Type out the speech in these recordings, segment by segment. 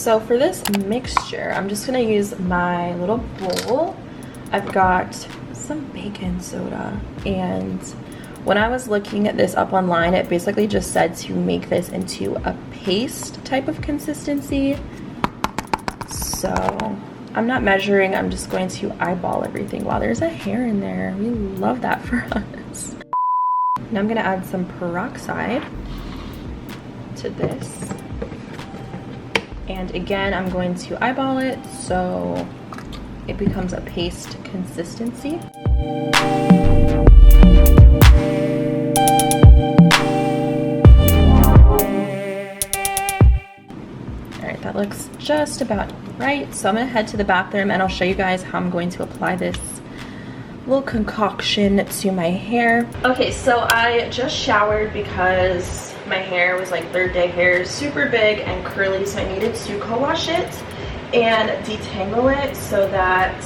So for this mixture, I'm just gonna use my little bowl. I've got some baking soda, and when I was looking at this up online, it basically just said to make this into a paste type of consistency. So I'm not measuring, I'm just going to eyeball everything. Wow, there's a hair in there. We love that for us. Now I'm gonna add some peroxide to this. And again, I'm going to eyeball it so it becomes a paste consistency. Alright, that looks just about right. So I'm gonna head to the bathroom and I'll show you guys how I'm going to apply this little concoction to my hair. Okay, so I just showered because my hair was like third day hair, super big and curly, so I needed to co-wash it and detangle it so that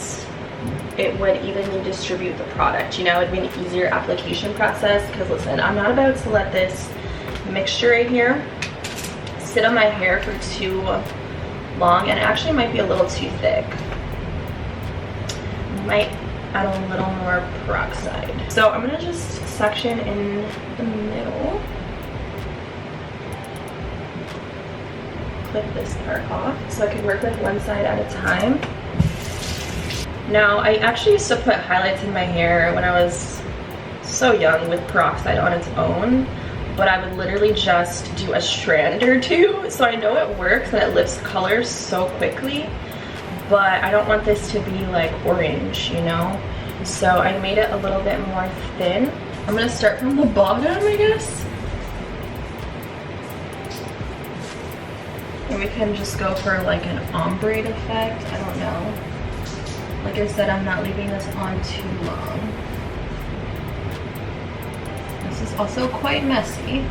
it would evenly distribute the product. You know, it'd be an easier application process, because listen, I'm not about to let this mixture right here sit on my hair for too long, and it actually might be a little too thick. Might add a little more peroxide. So I'm gonna just section in the middle. Clip this part off so I can work with one side at a time. Now, I actually used to put highlights in my hair when I was so young with peroxide on its own, but I would literally just do a strand or two, so I know it works and it lifts colors so quickly, but I don't want this to be like orange, you know? So I made it a little bit more thin. I'm gonna start from the bottom, I guess. And we can just go for like an ombre effect, I don't know. Like I said, I'm not leaving this on too long. This is also quite messy.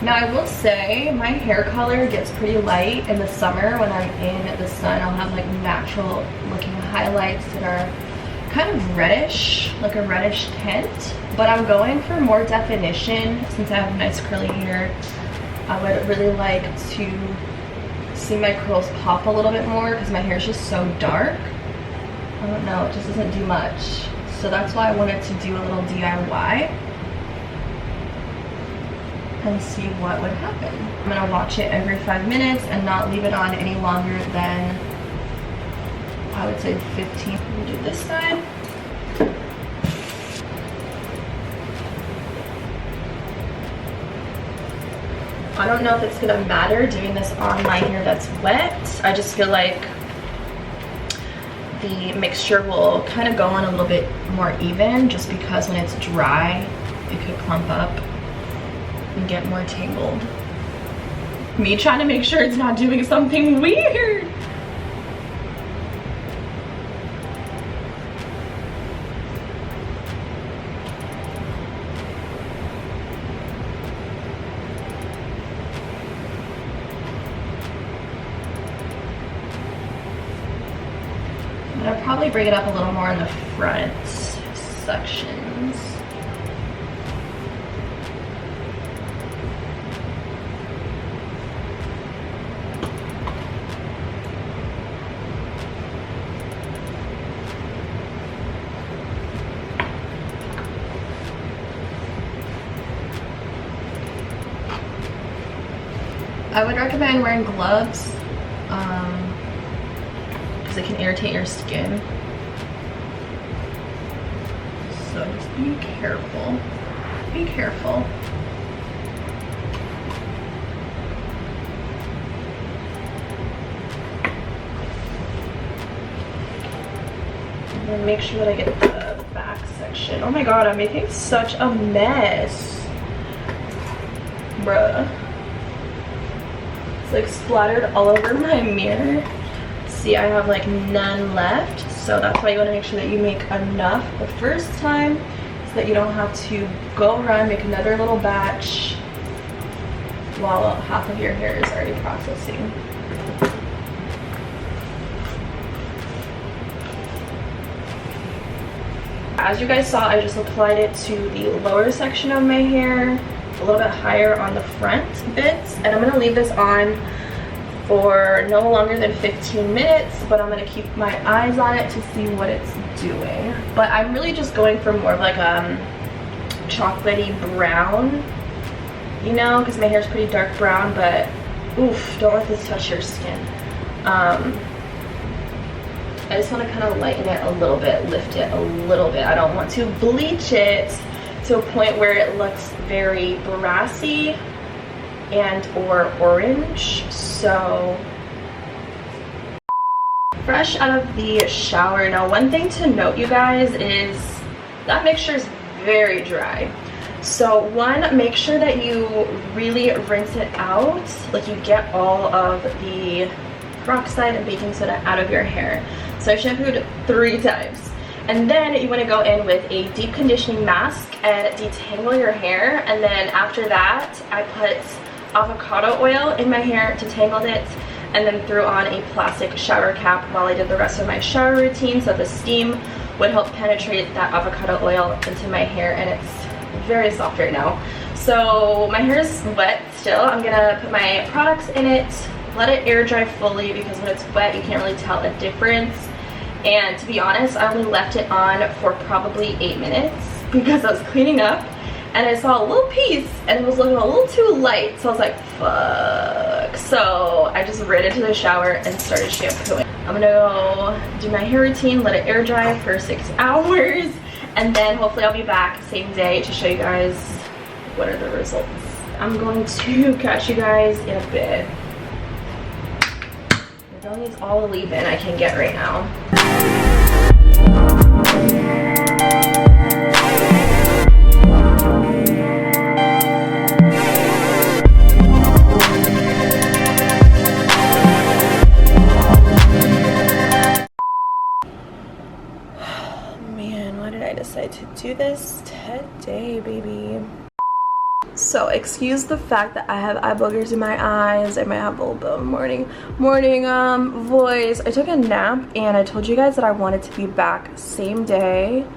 Now I will say, my hair color gets pretty light in the summer when I'm in the sun. I'll have like natural looking highlights that are kind of reddish, like a reddish tint. But I'm going for more definition since I have nice curly hair. I would really like to see my curls pop a little bit more because my hair is just so dark. I don't know, it just doesn't do much. So that's why I wanted to do a little DIY and see what would happen. I'm gonna watch it every 5 minutes and not leave it on any longer than, I would say 15. Let me do this side. I don't know if it's gonna matter doing this on my hair that's wet. I just feel like the mixture will kind of go on a little bit more even, just because when it's dry, it could clump up and get more tangled. Me trying to make sure it's not doing something weird. I'll probably bring it up a little more in the front sections. I would recommend wearing gloves. It can irritate your skin, so just be careful. Be careful. And then make sure that I get the back section. Oh my god, I'm making such a mess, bruh. It's like splattered all over my mirror. See, I have like none left, so that's why you want to make sure that you make enough the first time so that you don't have to go around, make another little batch while half of your hair is already processing. As you guys saw, I just applied it to the lower section of my hair, a little bit higher on the front bits, and I'm gonna leave this on for no longer than 15 minutes, but I'm gonna keep my eyes on it to see what it's doing. But I'm really just going for more of like a chocolatey brown, you know, because my hair is pretty dark brown, but oof, don't let this touch your skin. I just want to kind of lighten it a little bit, lift it a little bit. I don't want to bleach it to a point where it looks very brassy and or orange. So fresh out of the shower. Now, one thing to note, you guys, is that mixture is very dry. So one, make sure that you really rinse it out, like you get all of the peroxide and baking soda out of your hair. So I shampooed 3 times. And then you want to go in with a deep conditioning mask and detangle your hair. And then after that, I put avocado oil in my hair, detangled it, and then threw on a plastic shower cap while I did the rest of my shower routine, so the steam would help penetrate that avocado oil into my hair, and it's very soft right now. So my hair is wet still. I'm gonna put my products in it, let it air dry fully, because when it's wet you can't really tell a difference. And to be honest, I only left it on for probably 8 minutes because I was cleaning up and I saw a little piece and it was looking a little too light, so I was like, fuck. So I just ran into the shower and started shampooing. I'm gonna go do my hair routine, let it air dry for 6 hours, and then hopefully I'll be back same day to show you guys what are the results. I'm going to catch you guys in a bit. My girl needs all the leave-in I can get right now. Man, why did I decide to do this today, baby? So excuse the fact that I have eye boogers in my eyes. I might have a little bit of morning voice. I took a nap and I told you guys that I wanted to be back same day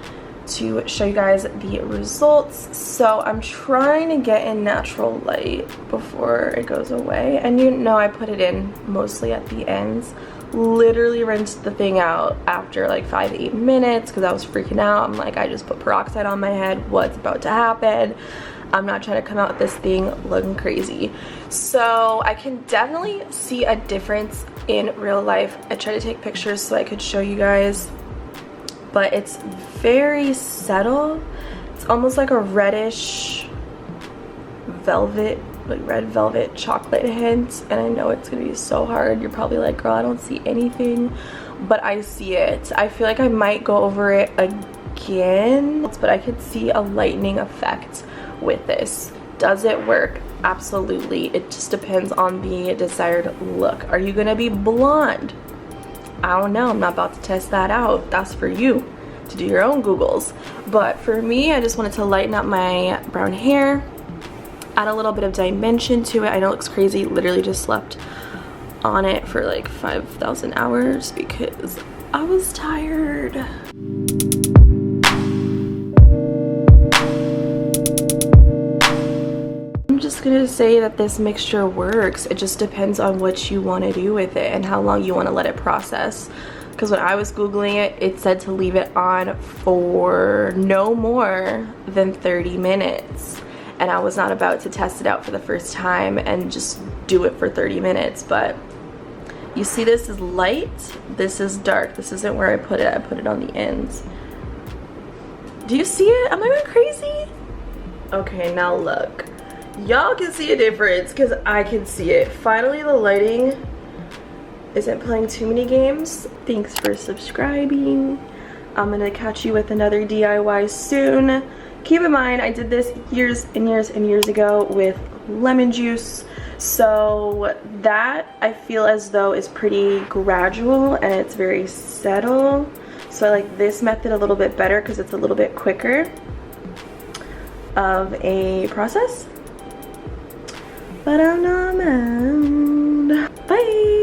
to show you guys the results. So I'm trying to get in natural light before it goes away, and you know I put it in mostly at the ends. Literally rinsed the thing out after like 5 to 8 minutes because I was freaking out. I'm like, I just put peroxide on my head, what's about to happen? I'm not trying to come out with this thing looking crazy. So I can definitely see a difference in real life. I tried to take pictures so I could show you guys, but it's very subtle. It's almost like a reddish velvet, like red velvet chocolate hint, and I know it's gonna be so hard. You're probably like, girl, I don't see anything, but I see it. I feel like I might go over it again, but I could see a lightening effect with this. Does it work? Absolutely. It just depends on the desired look. Are you gonna be blonde? I don't know. I'm not about to test that out. That's for you to do your own Googles. But for me, I just wanted to lighten up my brown hair, add a little bit of dimension to it. I know it looks crazy. Literally just slept on it for like 5,000 hours because I was tired. I'm just gonna say that this mixture works. It just depends on what you want to do with it and how long you want to let it process. Because when I was Googling it, it said to leave it on for no more than 30 minutes. And I was not about to test it out for the first time and just do it for 30 minutes. But you see, this is light, this is dark. This isn't where I put it. I put it on the ends. Do you see it? Am I going crazy? Okay, now look. Y'all can see a difference because I can see it. Finally, the lighting isn't playing too many games. Thanks for subscribing. I'm gonna catch you with another DIY soon. Keep in mind, I did this years and years and years ago with lemon juice. So that I feel as though is pretty gradual and it's very subtle. So I like this method a little bit better because it's a little bit quicker of a process. But I'm not mad. Bye.